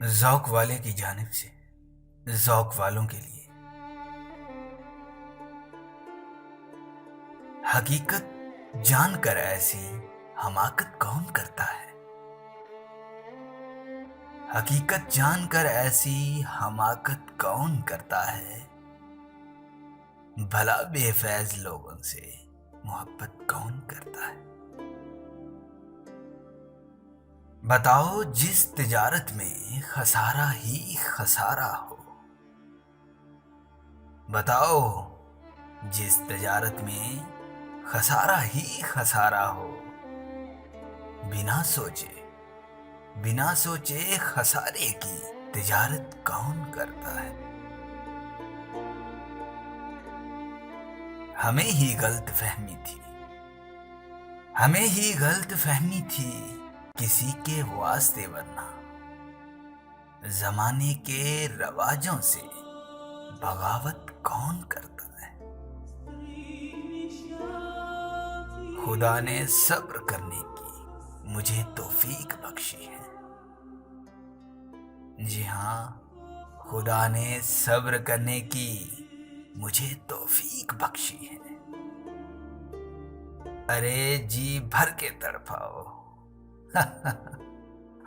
ذوق والے کی جانب سے ذوق والوں کے لیے حقیقت جان کر ایسی حماقت کون کرتا ہے؟ حقیقت جان کر ایسی حماقت کون کرتا ہے؟ بھلا بے فیض لوگوں سے محبت کون کرتا ہے؟ بتاؤ جس تجارت میں خسارہ ہی خسارہ ہو، بتاؤ جس تجارت میں خسارہ ہی خسارہ ہو، بنا سوچے خسارے کی تجارت کون کرتا ہے؟ ہمیں ہی غلط فہمی تھی کسی کے واسطے، ورنہ زمانے کے رواجوں سے بغاوت کون کرتا ہے؟ خدا نے صبر کرنے کی مجھے توفیق بخشی ہے۔ جی ہاں، خدا نے صبر کرنے کی مجھے توفیق بخشی ہے۔ ارے جی بھر کے تڑپاؤ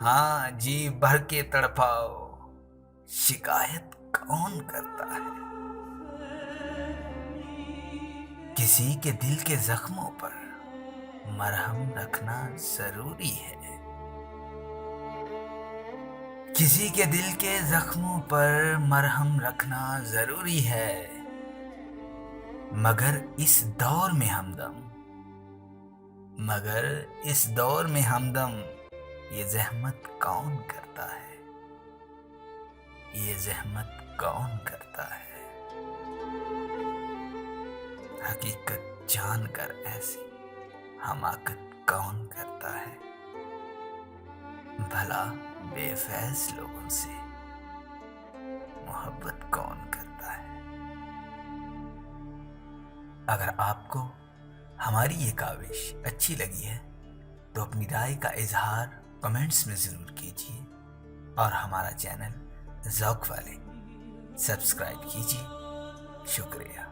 ہاں جی بھر کے تڑپاؤ، شکایت کون کرتا ہے؟ کسی کے دل کے زخموں پر مرہم رکھنا ضروری ہے، کسی کے دل کے زخموں پر مرہم رکھنا ضروری ہے، مگر اس دور میں ہمدم یہ زحمت کون کرتا ہے؟ یہ زحمت کون کرتا ہے؟ حقیقت جان کر ایسی حماقت کون کرتا ہے؟ بھلا بے فیض لوگوں سے محبت کون کرتا ہے؟ اگر آپ کو ہماری یہ کاوش اچھی لگی ہے تو اپنی رائے کا اظہار کمنٹس میں ضرور کیجیے، اور ہمارا چینل ذوق والے سبسکرائب کیجیے۔ شکریہ۔